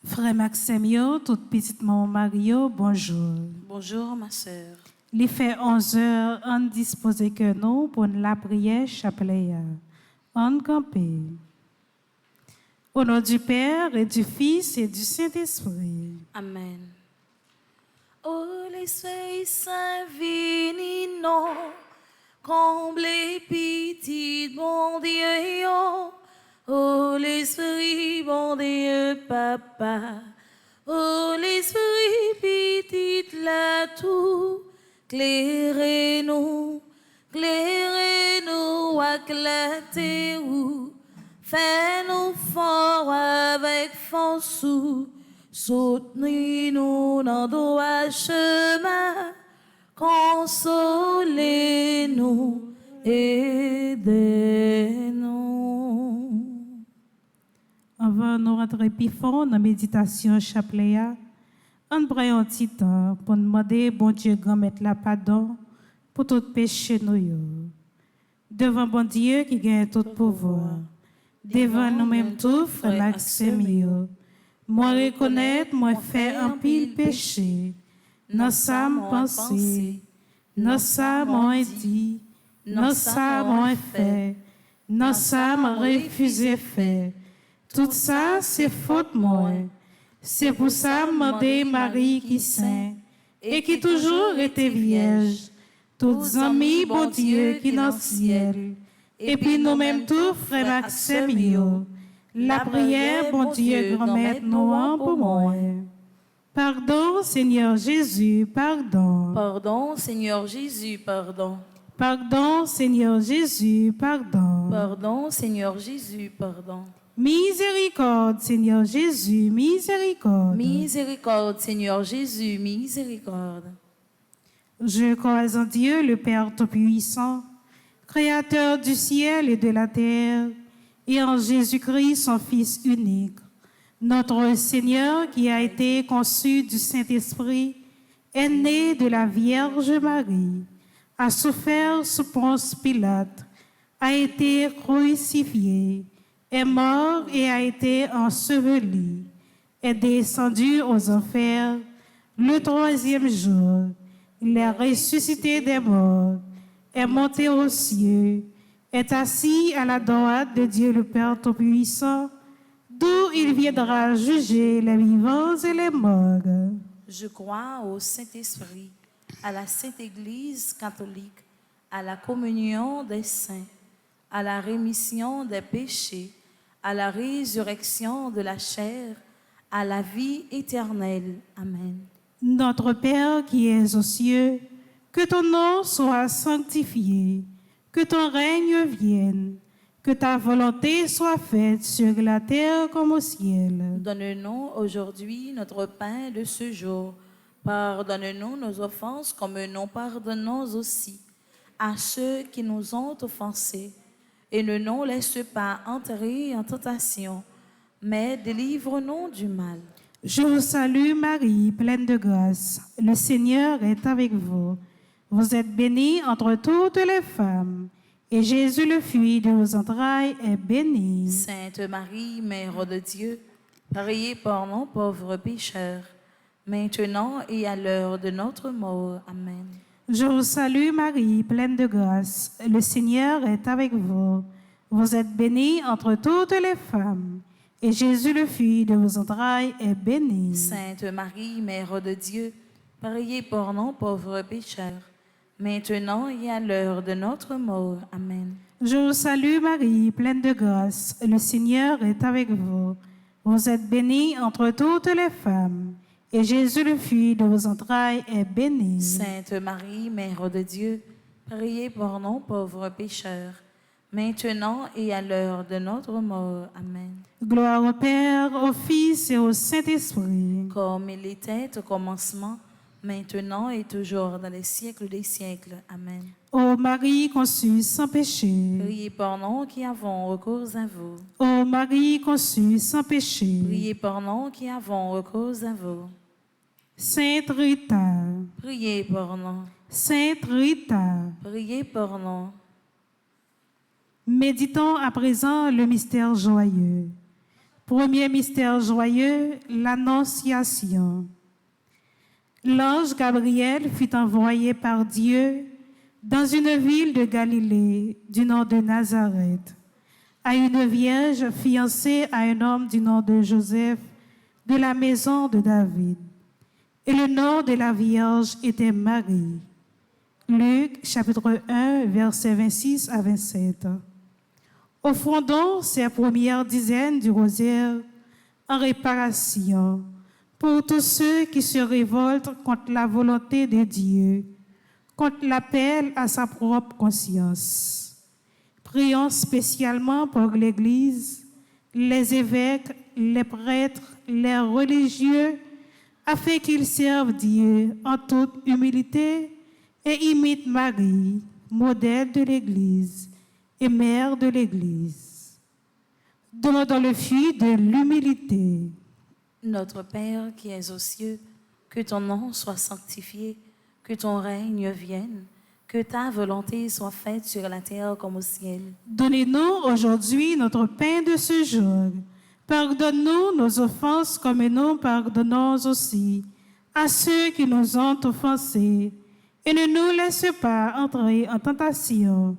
Frère Maxime, toute petite maman Mario, bonjour. Bonjour ma sœur. Il fait 11 heures, on dispose que nous pour la prière chapelet. On campé. Au nom du Père et du Fils et du Saint-Esprit. Amen. Oh l'Esprit Saint vini non, comblez petit bon Dieu yo. Oh l'Esprit bon Dieu Papa. Oh l'Esprit petit la tout, clairez-nous, éclatez-vous. Fais-nous fort avec force, soutenez-nous dans nos chemins, consolez-nous, aidez-nous. Avant de rentrer plus fort dans la méditation chapelet, on prend un petit temps pour demander bon Dieu grand mettre la pardon pour tout péché nous. Devant bon Dieu qui gagne tout pouvoir. Devant nous-mêmes tous, frère Maxime, moi reconnaître, moi faire un pile péché. Dans ça, moi penser, dans ça, moi dit, dans ça, moi fait, dans ça, moi refusé faire. Tout ça, c'est faute moi. C'est pour ça, demander Marie qui saint et qui toujours était vierge. Tous amis, bon Dieu qui dans le ciel. Et puis nous-mêmes tous, frère Maxime, la prière, bon Dieu, grand-mère, nous en pour moi. Pardon, Seigneur Jésus, pardon. Pardon, Seigneur Jésus, pardon. Pardon, Seigneur Jésus, pardon. Pardon, Seigneur Jésus, pardon. Miséricorde, Seigneur Jésus, miséricorde. Miséricorde, Seigneur Jésus, miséricorde. Je crois en Dieu, le Père Tout-Puissant, Créateur du ciel et de la terre, et en Jésus-Christ, son Fils unique, notre Seigneur qui a été conçu du Saint-Esprit, est né de la Vierge Marie, a souffert sous Ponce Pilate, a été crucifié, est mort et a été enseveli, est descendu aux enfers le troisième jour. Il est ressuscité des morts, est monté aux cieux, est assis à la droite de Dieu le Père Tout-Puissant, d'où il viendra juger les vivants et les morts. Je crois au Saint-Esprit, à la Sainte Église catholique, à la communion des saints, à la rémission des péchés, à la résurrection de la chair, à la vie éternelle. Amen. Notre Père qui es aux cieux, que ton nom soit sanctifié, que ton règne vienne, que ta volonté soit faite sur la terre comme au ciel. Donne-nous aujourd'hui notre pain de ce jour. Pardonne-nous nos offenses comme nous pardonnons aussi à ceux qui nous ont offensés. Et ne nous laisse pas entrer en tentation, mais délivre-nous du mal. Je vous salue Marie, pleine de grâce. Le Seigneur est avec vous. Vous êtes bénie entre toutes les femmes, et Jésus, le fruit de vos entrailles, est béni. Sainte Marie, Mère de Dieu, priez pour nous pauvres pécheurs, maintenant et à l'heure de notre mort. Amen. Je vous salue Marie, pleine de grâce. Le Seigneur est avec vous. Vous êtes bénie entre toutes les femmes, et Jésus, le fruit de vos entrailles, est béni. Sainte Marie, Mère de Dieu, priez pour nous pauvres pécheurs, maintenant et à l'heure de notre mort. Amen. Je vous salue Marie, pleine de grâce. Le Seigneur est avec vous. Vous êtes bénie entre toutes les femmes, et Jésus, le fruit de vos entrailles, est béni. Sainte Marie, Mère de Dieu, priez pour nous pauvres pécheurs, maintenant et à l'heure de notre mort. Amen. Gloire au Père, au Fils et au Saint-Esprit. Comme il était au commencement, maintenant et toujours dans les siècles des siècles. Amen. Ô Marie conçue sans péché. Priez pour nous qui avons recours à vous. Ô Marie conçue sans péché. Priez pour nous qui avons recours à vous. Sainte Rita. Priez pour nous. Sainte Rita. Priez pour nous. Méditons à présent le mystère joyeux. Premier mystère joyeux, l'Annonciation. L'ange Gabriel fut envoyé par Dieu dans une ville de Galilée du nom de Nazareth, à une vierge fiancée à un homme du nom de Joseph de la maison de David. Et le nom de la vierge était Marie. Luc, chapitre 1, versets 26 à 27. Offrons ces premières dizaines du rosaire en réparation pour tous ceux qui se révoltent contre la volonté de Dieu, contre l'appel à sa propre conscience. Prions spécialement pour l'Église, les évêques, les prêtres, les religieux, afin qu'ils servent Dieu en toute humilité et imitent Marie, modèle de l'Église et mère de l'Église. Demandons le fruit de l'humilité. Notre Père qui es aux cieux, que ton nom soit sanctifié, que ton règne vienne, que ta volonté soit faite sur la terre comme au ciel. Donnez-nous aujourd'hui notre pain de ce jour. Pardonne-nous nos offenses comme nous pardonnons aussi à ceux qui nous ont offensés. Et ne nous laisse pas entrer en tentation,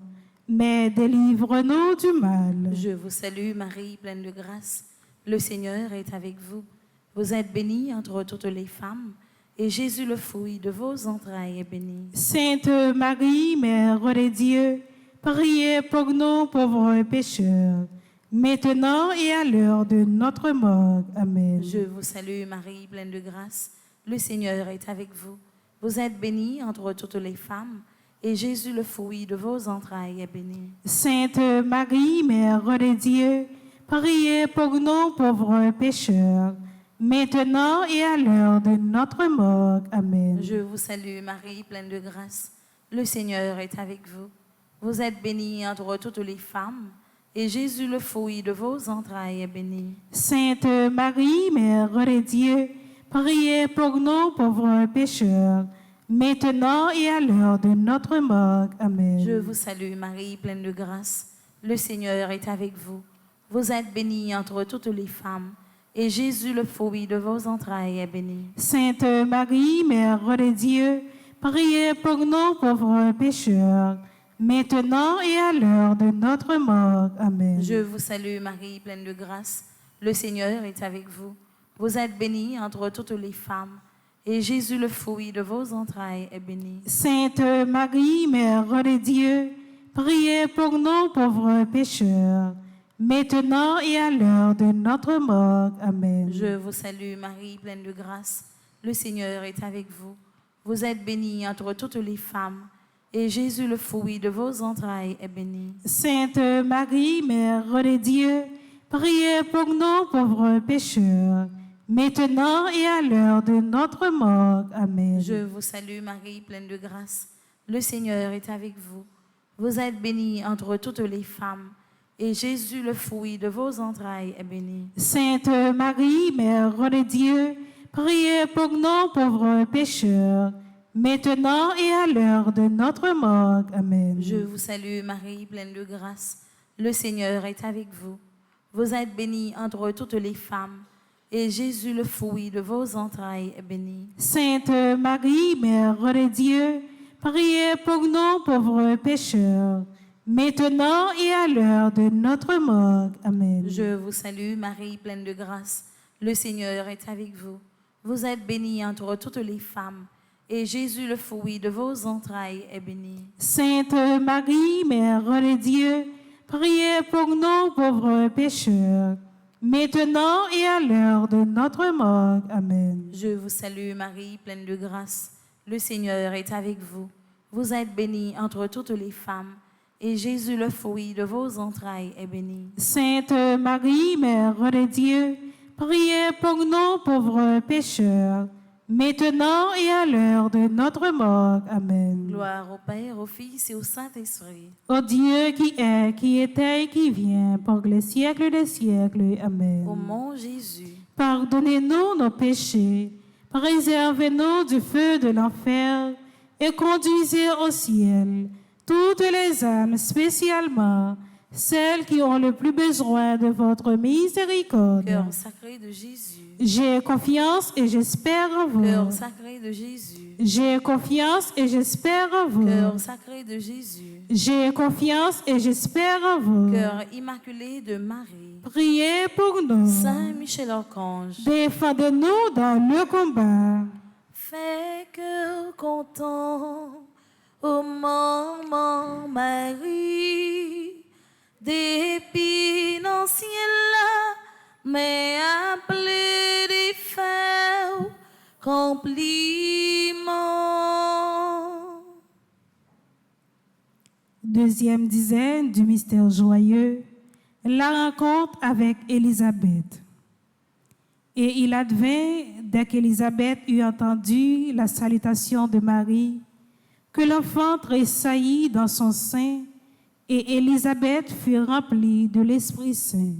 mais délivre-nous du mal. Je vous salue Marie, pleine de grâce. Le Seigneur est avec vous. Vous êtes bénie entre toutes les femmes, et Jésus, le fruit de vos entrailles, est béni. Sainte Marie, Mère de Dieu, priez pour nous pauvres pécheurs, maintenant et à l'heure de notre mort. Amen. Je vous salue Marie, pleine de grâce. Le Seigneur est avec vous. Vous êtes bénie entre toutes les femmes, et Jésus, le fruit de vos entrailles, est béni. Sainte Marie, Mère de Dieu, priez pour nous pauvres pécheurs, maintenant et à l'heure de notre mort. Amen. Je vous salue Marie, pleine de grâce. Le Seigneur est avec vous. Vous êtes bénie entre toutes les femmes, et Jésus, le fruit de vos entrailles, est béni. Sainte Marie, Mère de Dieu, priez pour nous pauvres pécheurs, maintenant et à l'heure de notre mort. Amen. Je vous salue Marie, pleine de grâce. Le Seigneur est avec vous. Vous êtes bénie entre toutes les femmes, et Jésus, le fruit de vos entrailles, est béni. Sainte Marie, Mère de Dieu, priez pour nous pauvres pécheurs, maintenant et à l'heure de notre mort. Amen. Je vous salue Marie, pleine de grâce. Le Seigneur est avec vous. Vous êtes bénie entre toutes les femmes, et Jésus, le fruit de vos entrailles, est béni. Sainte Marie, Mère de Dieu, priez pour nous pauvres pécheurs, maintenant et à l'heure de notre mort. Amen. Je vous salue Marie, pleine de grâce. Le Seigneur est avec vous. Vous êtes bénie entre toutes les femmes, et Jésus, le fruit de vos entrailles, est béni. Sainte Marie, Mère de Dieu, priez pour nous pauvres pécheurs, maintenant et à l'heure de notre mort. Amen. Je vous salue Marie, pleine de grâce. Le Seigneur est avec vous. Vous êtes bénie entre toutes les femmes, et Jésus, le fruit de vos entrailles, est béni. Sainte Marie, Mère de Dieu, priez pour nous pauvres pécheurs, maintenant et à l'heure de notre mort. Amen. Je vous salue Marie, pleine de grâce. Le Seigneur est avec vous. Vous êtes bénie entre toutes les femmes, et Jésus, le fruit de vos entrailles, est béni. Sainte Marie, Mère de Dieu, priez pour nous pauvres pécheurs, maintenant et à l'heure de notre mort. Amen. Je vous salue Marie, pleine de grâce. Le Seigneur est avec vous. Vous êtes bénie entre toutes les femmes, et Jésus, le fruit de vos entrailles, est béni. Sainte Marie, Mère de Dieu, priez pour nous pauvres pécheurs, maintenant et à l'heure de notre mort. Amen. Je vous salue Marie, pleine de grâce. Le Seigneur est avec vous. Vous êtes bénie entre toutes les femmes, et Jésus, le fruit de vos entrailles, est béni. Sainte Marie, Mère de Dieu, priez pour nous pauvres pécheurs, maintenant et à l'heure de notre mort. Amen. Gloire au Père, au Fils et au Saint-Esprit. Ô Dieu qui était et qui vient, pour les siècles des siècles. Amen. Ô mon Jésus, Pardonnez-nous nos péchés, préservez-nous du feu de l'enfer et conduisez au ciel toutes les âmes, spécialement celles qui ont le plus besoin de votre miséricorde. Cœur sacré de Jésus. J'ai confiance et j'espère en vous. Cœur sacré de Jésus. J'ai confiance et j'espère en vous. Cœur sacré de Jésus. J'ai confiance et j'espère en vous. Cœur immaculé de Marie. Priez pour nous. Saint Michel-Archange. Défendez-nous dans le combat. Fais cœur content, ô maman Marie, depuis l'ancien là, mais appelé des frères compliments. Deuxième dizaine du mystère joyeux, la rencontre avec Élisabeth. Et il advint, dès qu'Élisabeth eut entendu la salutation de Marie, que l'enfant tressaillit dans son sein, et Élisabeth fut remplie de l'Esprit Saint.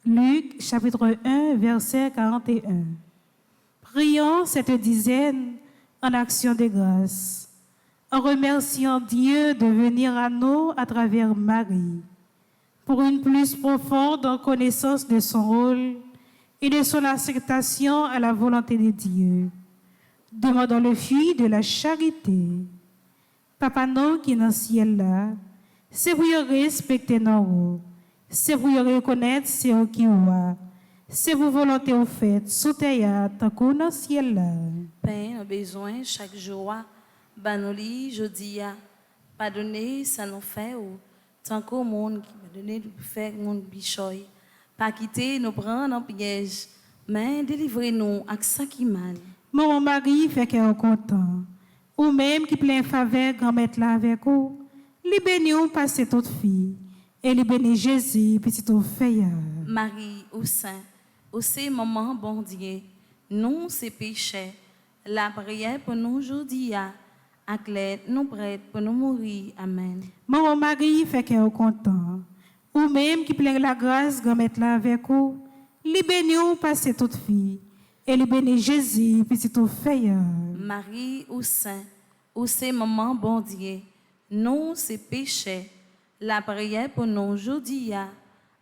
Luc, chapitre 1, verset 41. Prions cette dizaine en action de grâce, en remerciant Dieu de venir à nous à travers Marie, pour une plus profonde connaissance de son rôle et de son acceptation à la volonté de Dieu. Demandons le fruit de la charité. Papa nous qui est dans le ciel là, c'est pour respecter nos, c'est pour reconnaître ce qui est, c'est pour volonté au fait, sous terre, tant qu'on dans le ciel là. Pain, besoin chaque jour, banoli, jeudi, pardonner, ça nous fait, ou tant qu'au monde qui va donner du fait, monde bichoy. Pas quitter, nous prendre en piège, mais délivrez-nous avec ça qui mal. Mon mari fait qu'elle est content. Ou même qui plein faveur grand-mère là avec vous. Li béni ou passe toute fille. Et li béni Jésus, petit au fait. Marie, au Saint, au c'est maman bon Dieu, nous c'est péché. La prière pour nous aujourd'hui, à clair, nous prêtes pour nous mourir. Amen. Mon mari fait qu'elle est content. Ou même qui plein la grâce grand-mère là avec vous. Li béni ou passe toute fille. Et li béni Jésus, petit au fait. Marie, au Saint, au c'est maman bon Dieu, nous c'est péché. La prière pour nous aujourd'hui,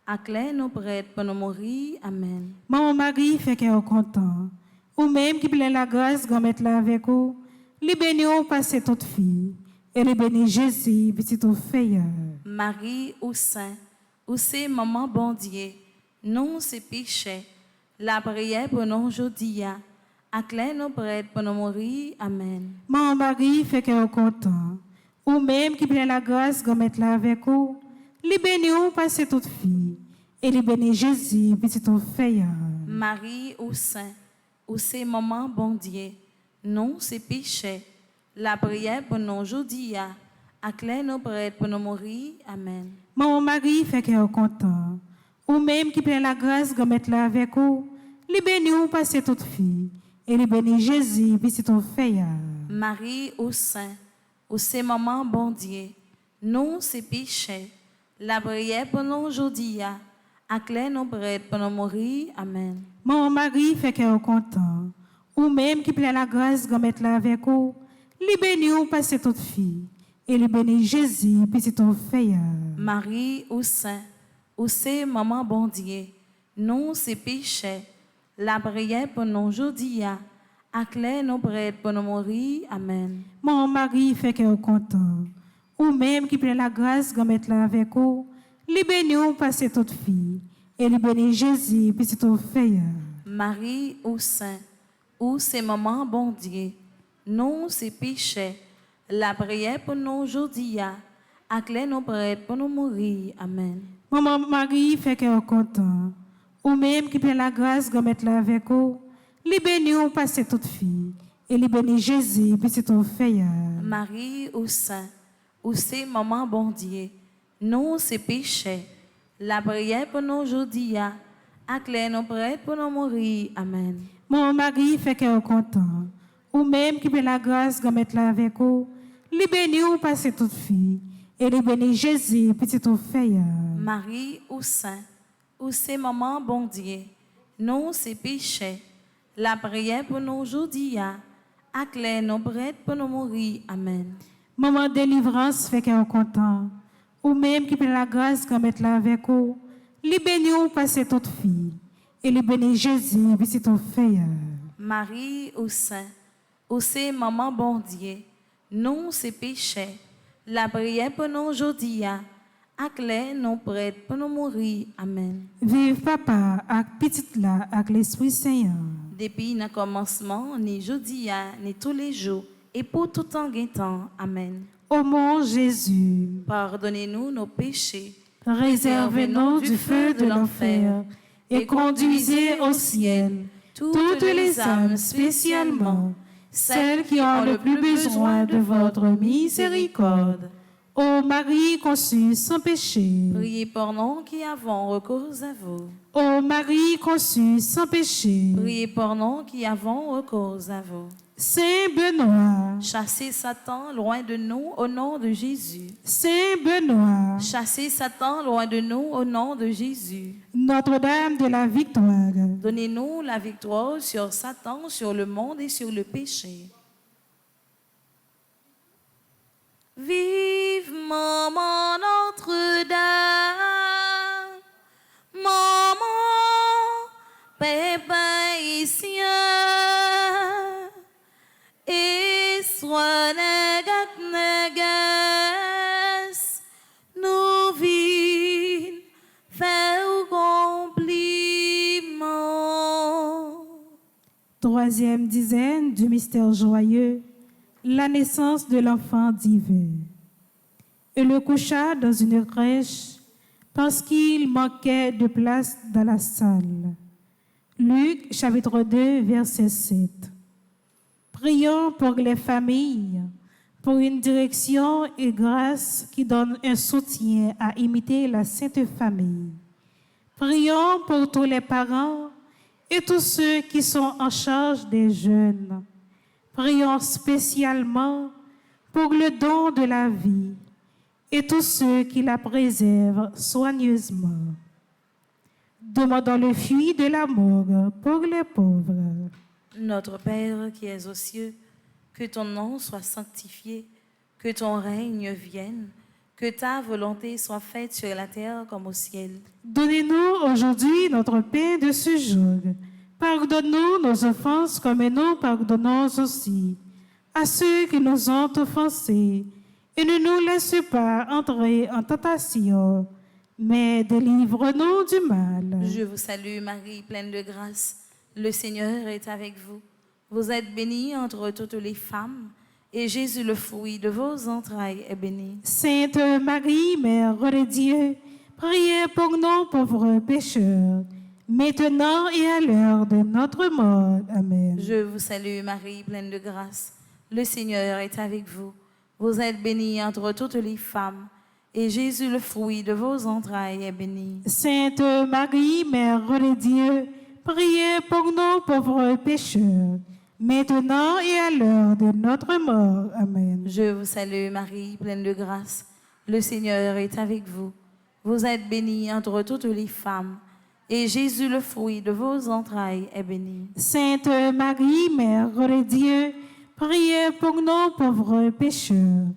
à clair, nous prêtes pour nous mourir. Amen. Mon mari fait qu'elle est content. Ou même qui plein la grâce grand-mère là avec vous. Li béni ou passe toute fille. Et li béni Jésus, petit au fait. Marie, au Saint, au c'est maman bon Dieu, nous c'est péché. La prière pour nous aujourd'hui, à clair, nous prêtes pour nous mourir. Amen. Mon mari fait qu'elle est content. Ou même qui plein la grâce grand-mère là avec vous. Li béni ou passe toute fille. Et li béni Jésus, petit au fait. Marie, au Saint, au c'est maman bon Dieu, nous c'est péché. La prière pour nous aujourd'hui, à clair, nous prêtes pour nous mourir. Amen. Mon mari fait qu'elle est content. Ou même qui plein la grâce grand-mère là avec vous. Li béni ou passe toute fille. Et li béni Jésus, petit au fait. Marie, au Saint, au c'est maman bon Dieu, nous c'est péché. La prière pour nous aujourd'hui, à clair, nous prêtes pour nous mourir. Amen. Mon mari fait qu'elle est content. Ou même qui plein la grâce grand-mère là avec vous. Li béni ou passe toute fille. Et li béni Jésus, petit au fait. Marie, au Saint, au c'est maman bon Dieu, nous c'est péché. La prière pour nous aujourd'hui, à clair, nous prêtes pour nous mourir. Amen. Mon mari fait qu'elle est content. Ou même qui plein la grâce grand-mère là avec vous. Li béni ou passe toute fille. Et li béni Jésus, petit au fait. Marie, au Saint, au c'est maman bon Dieu, nous c'est péché. La prière pour nous aujourd'hui, à clair, nous prêtes pour nous mourir. Amen. Mon mari fait qu'elle est content. Ou même qui plein la grâce grand-mère là avec vous. Li béni ou passe toute fille. Et li béni Jésus, petit au fait. Marie, au Saint, au c'est maman bon Dieu, nous c'est péché. La prière pour nous aujourd'hui, à clair, nous prêtes pour nous mourir. Amen. Mon mari fait qu'elle est content. Ou même qui plein la grâce grand-mère là avec vous. Li béni ou passe toute fille. Et li béni Jésus, petit au fait. Marie, au Saint, au c'est maman bon Dieu, nous c'est péché. La prière pour nous aujourd'hui, à clair, nous prêtes pour nous mourir. Amen. Maman délivrance fait qu'elle est content. ou même qui peut la grâce qu'on mette là avec vous, les bénis ou passer toute fille, et les bénis Jésus, puis c'est ton fait. Marie au sein, où c'est maman bon Dieu, nous c'est péché, la prière pour nous aujourd'hui, à clé nous prête pour nous mourir. Amen. Vive papa, avec petite là, avec l'Esprit Seigneur. Depuis le commencement, ni aujourd'hui, ni tous les jours, et pour tout temps temps. Amen. Ô mon Jésus, Pardonnez-nous nos péchés, réservez-nous du feu de l'enfer et conduisez au ciel toutes les âmes, spécialement celles qui ont le plus besoin de votre miséricorde. Ô Marie conçue sans péché, Priez pour nous qui avons recours à vous. ô Marie conçue sans péché, Priez pour nous qui avons recours à vous. Saint Benoît, Chassez Satan loin de nous au nom de Jésus. Saint Benoît, Chassez Satan loin de nous au nom de Jésus. Notre-Dame de la victoire, Donnez-nous la victoire sur Satan, sur le monde et sur le péché. Vive maman Notre-Dame, maman Pépin ici, et soit negat, nous vînes faire compliment. troisième dizaine du mystère joyeux, la naissance de l'enfant divin. Et le coucha dans une crèche parce qu'il manquait de place dans la salle. Luc chapitre 2 verset 7. Prions pour les familles, pour une direction et grâce qui donne un soutien à imiter la Sainte Famille. Prions pour tous les parents et tous ceux qui sont en charge des jeunes. Prions spécialement pour le don de la vie et tous ceux qui la préservent soigneusement. Demandons le fruit de l'amour pour les pauvres. Notre Père qui es aux cieux, que ton nom soit sanctifié, que ton règne vienne, que ta volonté soit faite sur la terre comme au ciel. Donnez-nous aujourd'hui notre pain de ce jour. Pardonne-nous nos offenses comme nous pardonnons aussi à ceux qui nous ont offensés. Et ne nous laisse pas entrer en tentation, mais délivre-nous du mal. Je vous salue Marie, pleine de grâce. Le Seigneur est avec vous. Vous êtes bénie entre toutes les femmes, et Jésus, le fruit de vos entrailles, est béni. Sainte Marie, Mère de Dieu, priez pour nous pauvres pécheurs, maintenant et à l'heure de notre mort. Amen. Je vous salue Marie, pleine de grâce. Le Seigneur est avec vous. Vous êtes bénie entre toutes les femmes, et Jésus, le fruit de vos entrailles, est béni. Sainte Marie, Mère de Dieu, priez pour nous pauvres pécheurs, maintenant et à l'heure de notre mort. Amen. Je vous salue Marie, pleine de grâce. Le Seigneur est avec vous. Vous êtes bénie entre toutes les femmes, et Jésus, le fruit de vos entrailles, est béni. Sainte Marie, Mère de Dieu, priez pour nous pauvres pécheurs,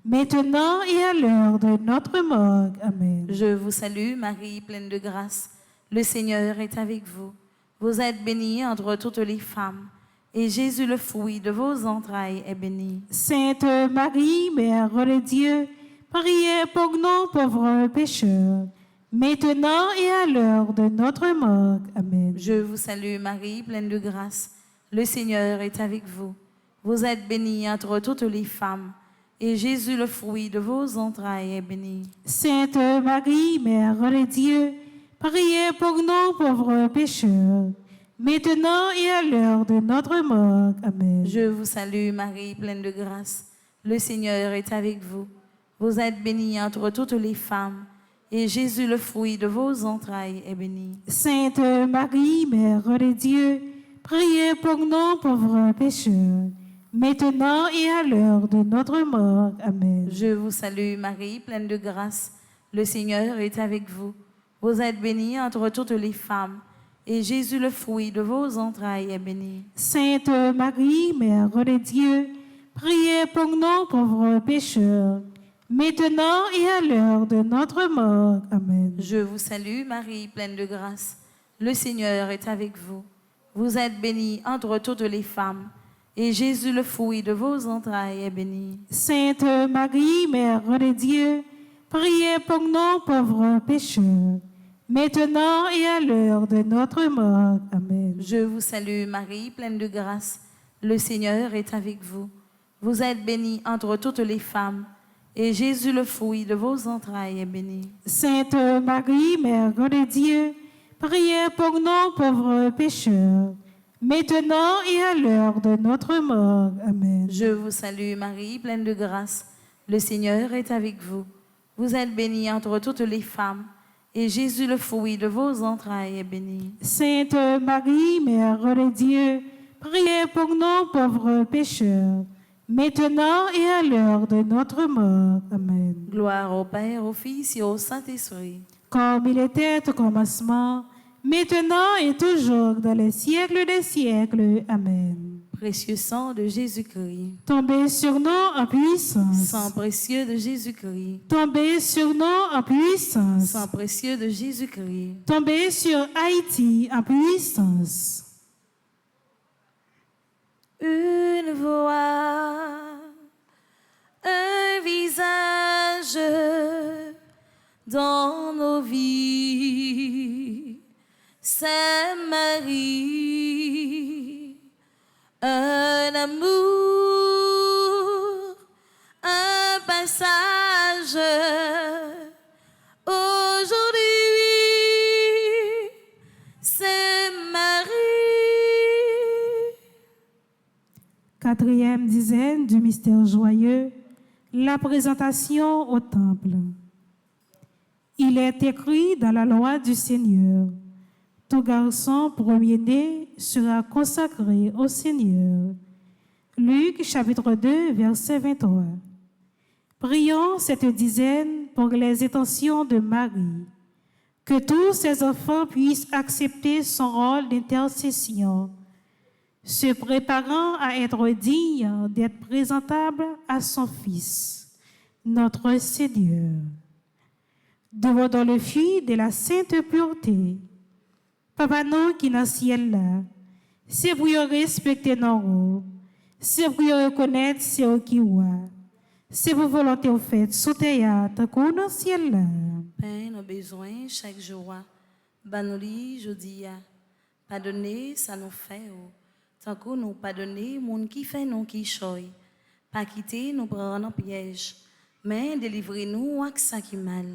maintenant et à l'heure de notre mort. Amen. Je vous salue Marie, pleine de grâce. Le Seigneur est avec vous. Vous êtes bénie entre toutes les femmes, et Jésus, le fruit de vos entrailles, est béni. Sainte Marie, Mère de Dieu, priez pour nous pauvres pécheurs, maintenant et à l'heure de notre mort. Amen. Je vous salue Marie, pleine de grâce. Le Seigneur est avec vous. Vous êtes bénie entre toutes les femmes, et Jésus, le fruit de vos entrailles, est béni. Sainte Marie, Mère de Dieu, priez pour nous pauvres pécheurs, maintenant et à l'heure de notre mort. Amen. Je vous salue Marie, pleine de grâce. Le Seigneur est avec vous. Vous êtes bénie entre toutes les femmes, et Jésus, le fruit de vos entrailles, est béni. Sainte Marie, Mère de Dieu, priez pour nous pauvres pécheurs, maintenant et à l'heure de notre mort. Amen. Je vous salue Marie, pleine de grâce. Le Seigneur est avec vous. Vous êtes bénie entre toutes les femmes, et Jésus, le fruit de vos entrailles, est béni. Sainte Marie, Mère de Dieu, priez pour nous pauvres pécheurs, maintenant et à l'heure de notre mort. Amen. Je vous salue, Marie, pleine de grâce. Le Seigneur est avec vous. Vous êtes bénie entre toutes les femmes, et Jésus, le fruit de vos entrailles, est béni. Sainte Marie, Mère de Dieu, priez pour nous pauvres pécheurs, maintenant et à l'heure de notre mort. Amen. Je vous salue, Marie, pleine de grâce. Le Seigneur est avec vous. Vous êtes bénie entre toutes les femmes, et Jésus, le fruit de vos entrailles, est béni. Sainte Marie, Mère de Dieu, priez pour nous pauvres pécheurs, maintenant et à l'heure de notre mort. Amen. Je vous salue, Marie, pleine de grâce. Le Seigneur est avec vous. Vous êtes bénie entre toutes les femmes, et Jésus, le fruit de vos entrailles, est béni. Sainte Marie, Mère de Dieu, priez pour nous pauvres pécheurs, maintenant et à l'heure de notre mort. Amen. Gloire au Père, au Fils et au Saint-Esprit. Comme il était au commencement, maintenant et toujours dans les siècles des siècles. Amen. Précieux sang de Jésus-Christ. Tombez sur nous en puissance. Sang précieux de Jésus-Christ. Tombez sur nous en puissance. Sang précieux de Jésus-Christ. Tombez sur Haïti en puissance. Une voix, un visage dans nos vies, c'est Marie, un amour, un passage. Aujourd'hui, c'est Marie. Quatrième dizaine du mystère joyeux, la présentation au temple. Il est écrit dans la loi du Seigneur, tout garçon premier-né sera consacré au Seigneur. Luc chapitre 2, verset 23. Prions cette dizaine pour les intentions de Marie, que tous ses enfants puissent accepter son rôle d'intercession, se préparant à être digne d'être présentable à son Fils, notre Seigneur. Demandons le fruit de la sainte pureté. Papa nous qui dans le ciel là, c'est pour respecter nos rôles, c'est pour reconnaître ce qui est, c'est pour volonté au fait, sous théâtre, qu'on dans le ciel là. Père, nos besoins chaque jour, banoli jodi a, pardonner ça nous fait, tant que nous pardonner moun qui fait nous qui choy, pas quitter nous prendre en piège, mais délivrez-nous avec ça qui mal.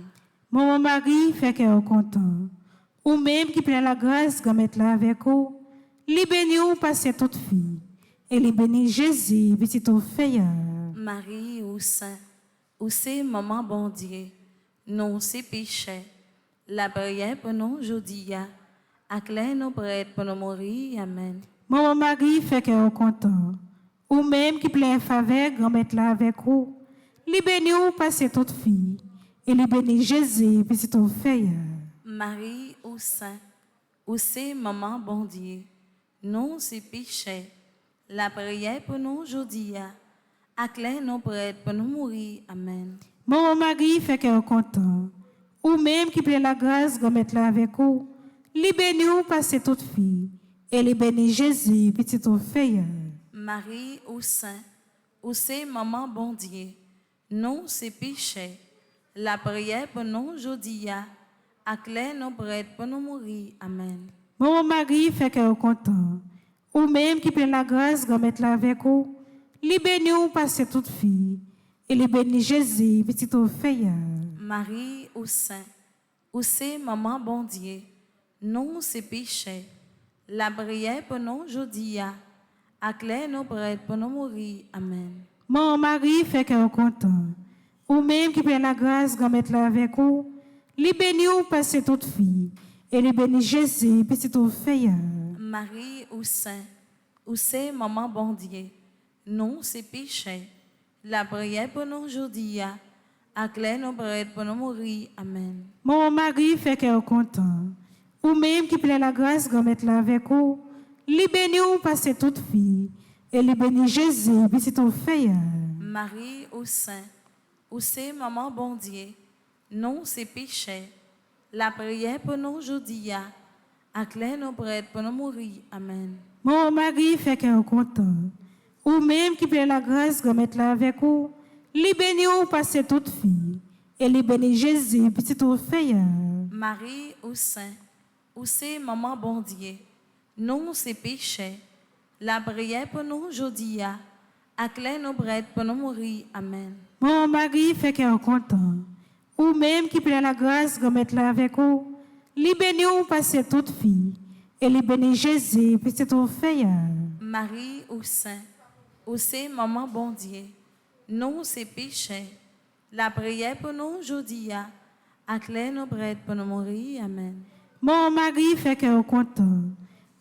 Maman Marie fait qu'elle est content. Ou même qui prend la grâce de mettre là avec vous, les bénis ou passer toute fille. Et les bénis Jésus, petit au fait. Marie ou Saint, ou c'est maman bon Dieu, non c'est péché. La prière pour nous aujourd'hui, acclare nos prêtres pour nous mourir. Amen. Maman Marie fait qu'elle est content. Ou même qui prend faveur de mettre là avec vous, les bénis ou passer toute fille. Et les bénis Jésus, petit au fait. Marie ou Saint, ou c'est maman bon Dieu, non c'est péché. La prière pour nous aujourd'hui, acclare nos prêtres pour nous mourir. Amen. Maman Marie fait qu'elle est content. Ou même qui prend la grâce de mettre là avec vous, les bénis ou passer toute fille. Et les bénis Jésus, petit au fait. Marie ou Saint, ou c'est maman bon Dieu, non c'est péché. La prière pour nous aujourd'hui, acclare nos prêtres pour nous mourir. Amen. Maman Marie fait qu'elle est content. Ou même qui prend la grâce de mettre là avec vous, les bénis ou passer toute fille. Et les bénis Jésus, petit au fait. Marie ou Saint, ou c'est maman bon Dieu, non c'est péché. La prière pour nous aujourd'hui, acclare nos prêtres pour nous mourir. Amen. Maman Marie fait qu'elle est content. Ou même qui prend la grâce de mettre là avec vous, les bénis ou passer toute fille. Et les bénis Jésus, petit au fait. Marie ou Saint, ou c'est maman bon Dieu, non c'est péché. La prière pour nous aujourd'hui, acclare nos prêtres pour nous mourir. Amen. Maman Marie fait qu'elle est content. Ou même qui prend la grâce de mettre là avec vous, les bénis ou passer toute fille. Et les bénis Jésus, petit au fait. Marie ou Saint, où c'est maman bon Dieu, non c'est péché. La prière pour nous aujourd'hui, acclare nos prêtres pour nous mourir. Amen. Mon mari fait qu'elle est content. Ou même qui plaît la grâce de mettre là avec vous, li béni ou passer toute fille. Et li béni Jésus, petit ou fait. Marie ou Saint, où c'est maman bon Dieu, non c'est péché. La prière pour nous aujourd'hui, acclare nos prêtres pour nous mourir. Amen. Mon mari fait qu'elle est content. Ou même qui plaît la grâce de mettre là avec vous, li béni ou passer toute fille. Et li béni Jésus, petit ou fait. Marie ou Saint, où c'est maman bon Dieu, non c'est péché. La prière pour nous aujourd'hui, acclare nos prêtres pour nous mourir. Amen. Mon mari fait qu'elle est content.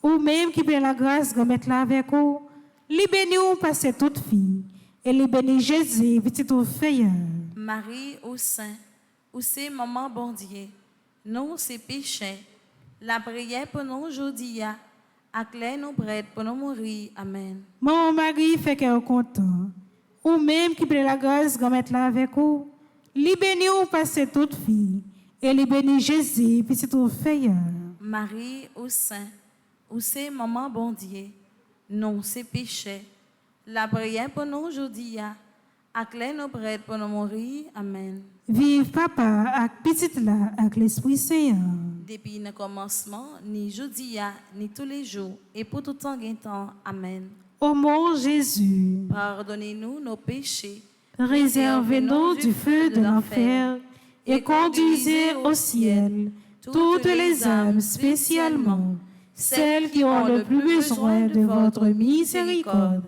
Ou même qui plaît la grâce de mettre là avec vous, li béni ou passer toute fille. Et li béni Jésus, petit ou fait. Marie ou Saint, où c'est maman bon Dieu, non c'est péché. La prière pour nous aujourd'hui, acclare nos prêtres pour nous mourir. Amen. Mon mari fait qu'elle est content. Ou même qui plaît la grâce de mettre là avec vous, li béni ou passer toute fille. Et li béni Jésus, petit ou fait. Marie ou Saint, où c'est maman bon Dieu, non c'est péché. La prière pour nous aujourd'hui, acclare nos prêtres pour nous mourir. Amen. Vive papa avec petite là, avec l'Esprit Saint. Depuis le commencement, ni aujourd'hui, ni tous les jours, et pour tout temps et temps. Amen. Ô mon Jésus, Pardonnez-nous nos péchés, réservez-nous du feu de l'enfer et conduisez au ciel toutes les âmes, spécialement celles qui ont le plus besoin de votre miséricorde.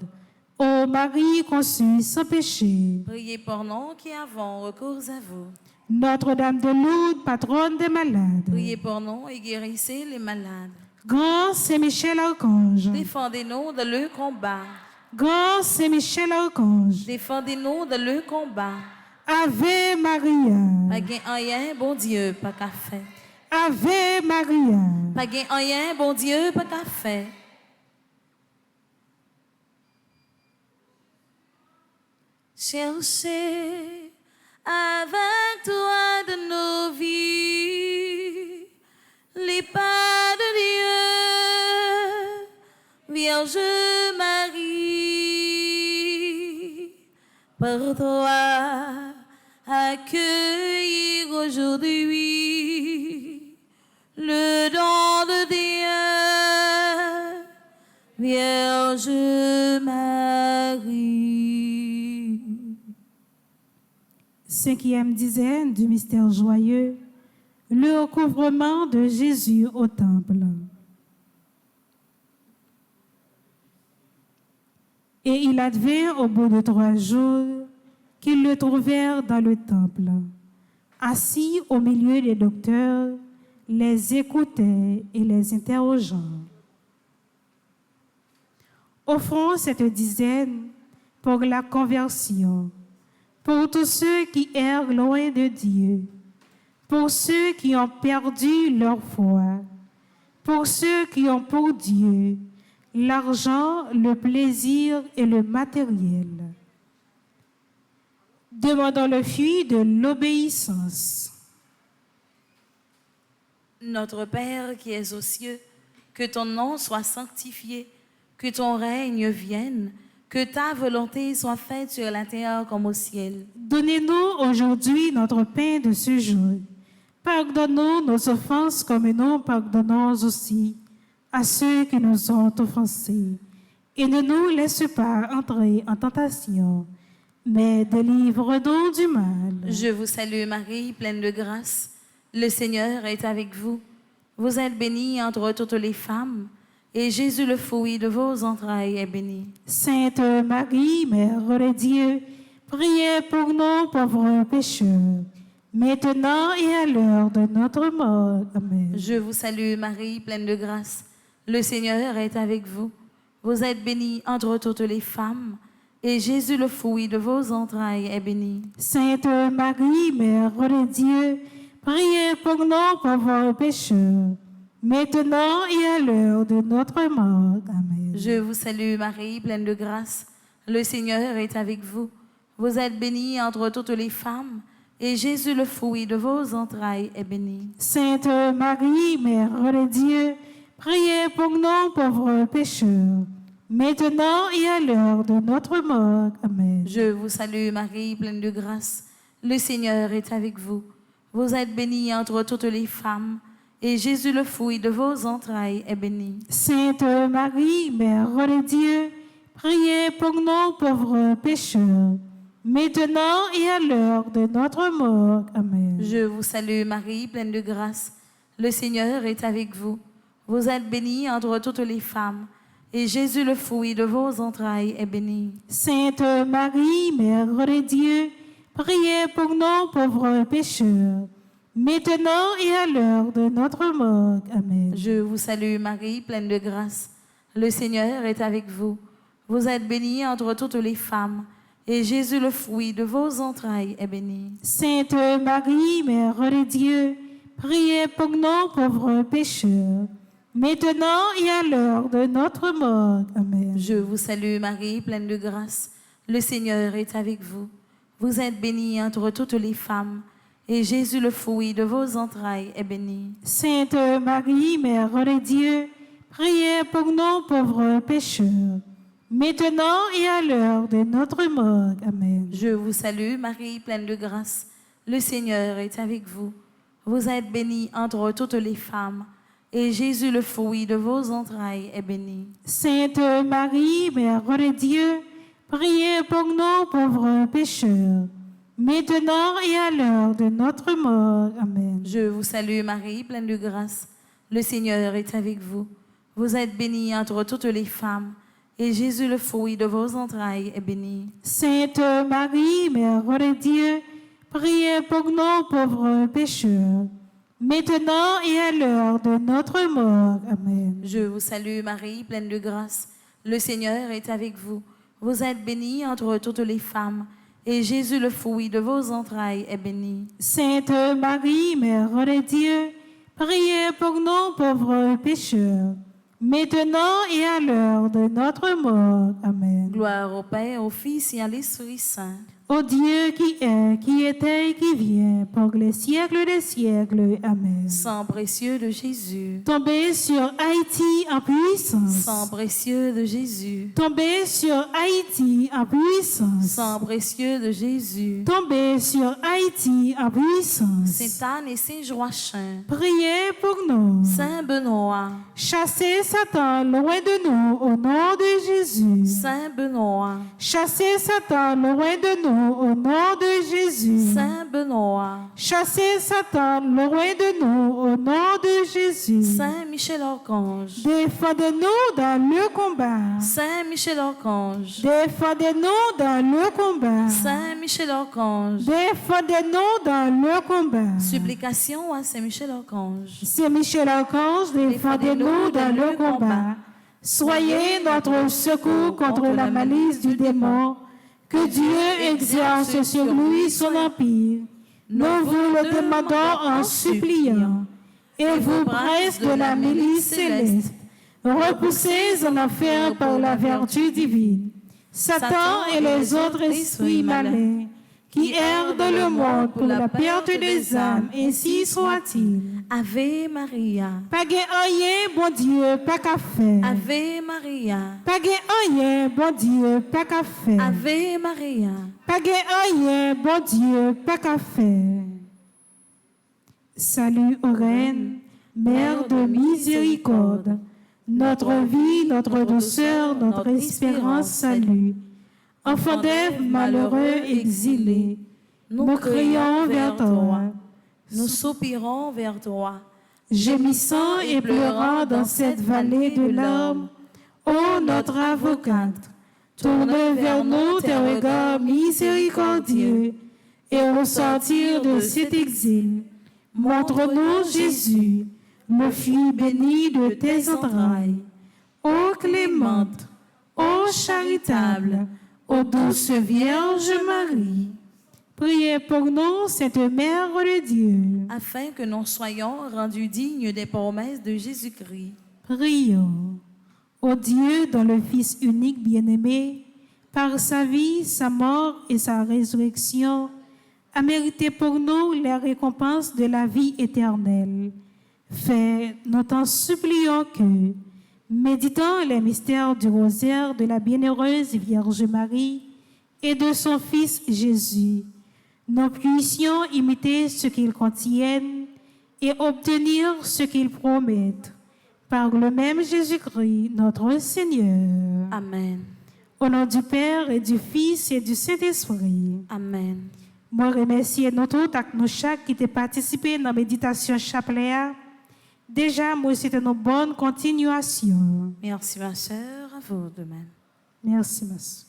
Ô Marie conçue sans péché, Priez pour nous qui avons recours à vous. Notre-Dame de Lourdes, patronne des malades, Priez pour nous et guérissez les malades. Grand Saint-Michel Archange, Défendez-nous dans le combat. Grand Saint-Michel Archange, Défendez-nous dans le combat. Ave Maria, Pas gain rien, bon Dieu, pas qu'à faire. Ave Maria, Pas gain rien, bon Dieu, pas qu'à faire. Cherchez avec toi de nos vies les pas de Dieu, Vierge Marie, par toi accueillir aujourd'hui le don de Dieu, Vierge Marie. Cinquième dizaine du mystère joyeux, le recouvrement de Jésus au temple. Et il advint au bout de 3 jours qu'ils le trouvèrent dans le temple, assis au milieu des docteurs, les écoutait et les interrogeant. Offrons cette dizaine pour la conversion, pour tous ceux qui errent loin de Dieu, pour ceux qui ont perdu leur foi, pour ceux qui ont pour Dieu l'argent, le plaisir et le matériel. Demandons le fruit de l'obéissance. Notre Père qui es aux cieux, que ton nom soit sanctifié, que ton règne vienne, que ta volonté soit faite sur la terre comme au ciel. Donnez-nous aujourd'hui notre pain de ce jour. Pardonne-nous nos offenses comme nous pardonnons aussi à ceux qui nous ont offensés. Et ne nous laisse pas entrer en tentation, mais délivre-nous du mal. Je vous salue Marie, pleine de grâce. Le Seigneur est avec vous. Vous êtes bénie entre toutes les femmes, et Jésus, le fruit de vos entrailles, est béni. Sainte Marie, Mère de Dieu, priez pour nous pauvres pécheurs, maintenant et à l'heure de notre mort. Amen. Je vous salue Marie, pleine de grâce. Le Seigneur est avec vous. Vous êtes bénie entre toutes les femmes, et Jésus, le fruit de vos entrailles, est béni. Sainte Marie, Mère de Dieu, priez pour nous pauvres pécheurs, maintenant et à l'heure de notre mort. Amen. Je vous salue Marie, pleine de grâce. Le Seigneur est avec vous. Vous êtes bénie entre toutes les femmes, et Jésus, le fruit de vos entrailles, est béni. Sainte Marie, Mère de Dieu, priez pour nous pauvres pécheurs, maintenant et à l'heure de notre mort. Amen. Je vous salue Marie, pleine de grâce. Le Seigneur est avec vous. Vous êtes bénie entre toutes les femmes, et Jésus, le fruit de vos entrailles, est béni. Sainte Marie, Mère de Dieu, priez pour nous pauvres pécheurs, maintenant et à l'heure de notre mort. Amen. Je vous salue Marie, pleine de grâce. Le Seigneur est avec vous. Vous êtes bénie entre toutes les femmes, et Jésus, le fruit de vos entrailles, est béni. Sainte Marie, Mère de Dieu, priez pour nous pauvres pécheurs, maintenant et à l'heure de notre mort. Amen. Je vous salue Marie, pleine de grâce. Le Seigneur est avec vous. Vous êtes bénie entre toutes les femmes, et Jésus, le fruit de vos entrailles, est béni. Sainte Marie, Mère de Dieu, priez pour nous pauvres pécheurs, maintenant et à l'heure de notre mort. Amen. Je vous salue Marie, pleine de grâce. Le Seigneur est avec vous. Vous êtes bénie entre toutes les femmes, et Jésus, le fruit de vos entrailles, est béni. Sainte Marie, Mère de Dieu, priez pour nous pauvres pécheurs, maintenant et à l'heure de notre mort. Amen. Je vous salue Marie, pleine de grâce. Le Seigneur est avec vous. Vous êtes bénie entre toutes les femmes, et Jésus, le fruit de vos entrailles, est béni. Sainte Marie, Mère de Dieu, priez pour nous pauvres pécheurs, maintenant et à l'heure de notre mort. Amen. Je vous salue Marie, pleine de grâce. Le Seigneur est avec vous. Vous êtes bénie entre toutes les femmes, et Jésus, le fruit de vos entrailles, est béni. Sainte Marie, Mère de Dieu, priez pour nous pauvres pécheurs, maintenant et à l'heure de notre mort. Amen. Je vous salue Marie, pleine de grâce. Le Seigneur est avec vous. Vous êtes bénie entre toutes les femmes, et Jésus, le fruit de vos entrailles, est béni. Sainte Marie, Mère de Dieu, priez pour nous pauvres pécheurs, maintenant et à l'heure de notre mort. Amen. Gloire au Père, au Fils et à l'Esprit Saint. Ô Dieu qui était et qui vient, pour les siècles des siècles. Amen. Sang précieux de Jésus. Tombez sur Haïti en puissance. Sang précieux de Jésus. Tombez sur Haïti en puissance. Sang précieux de Jésus. Tombez sur Haïti en puissance. Sainte Anne et Saint Joachim. Priez pour nous. Saint Benoît. Chassez Satan loin de nous au nom de Jésus. Saint Benoît. Chassez Satan loin de nous au nom de Jésus. Saint Benoît. Chassez Satan loin de nous au nom de Jésus. Saint Michel Archange. Défendez-nous dans le combat. Saint Michel Archange. Défendez-nous dans le combat. Saint Michel Archange. Défendez-nous dans le combat. Supplication à Saint Michel Archange. Saint Michel Archange, défendez-nous dans le combat. Soyez notre secours contre la malice du démon. Que Dieu exerce sur lui son empire. Nous vous le demandons en suppliant. Et vous, princes de la milice céleste, repoussez en enfer par la vertu divine Satan et les autres esprits malins qui errent dans le monde pour la perte des âmes, ainsi soit-il. Ave Maria. Pas gen rien, bon Dieu, pas qu'à faire. Ave Maria. Pas gen rien, bon Dieu, pas qu'à faire. Ave Maria. Pas gen rien, bon Dieu, pas qu'à faire. Salut aux reines, Mère de miséricorde, notre vie, notre douceur, notre espérance, salut. Enfants d'Ève, malheureux, exilés, nous crions vers toi. Nous soupirons vers toi. Gémissant et pleurant dans cette vallée de larmes, ô notre avocate, tourne vers nous tes regards miséricordieux, et au sortir de cet exil, montre-nous Jésus, le fruit béni de tes entrailles. Ô clémente, ô charitable, ô douce Vierge Marie, priez pour nous, Sainte Mère de Dieu. Afin que nous soyons rendus dignes des promesses de Jésus-Christ. Prions. Ô Dieu, dont le Fils unique bien-aimé, par sa vie, sa mort et sa résurrection, a mérité pour nous les récompenses de la vie éternelle. Fait, nous t'en supplions que, méditant les mystères du rosaire de la bienheureuse Vierge Marie et de son Fils Jésus, nous puissions imiter ce qu'ils contiennent et obtenir ce qu'ils promettent. Par le même Jésus-Christ, notre Seigneur. Amen. Au nom du Père et du Fils et du Saint-Esprit. Amen. Moi remercie nous tous, nous chaque qui t'a participé dans la méditation chapelet. Déjà, moi, c'était une bonne continuation. Merci ma sœur, à vous de même. Merci, ma soeur.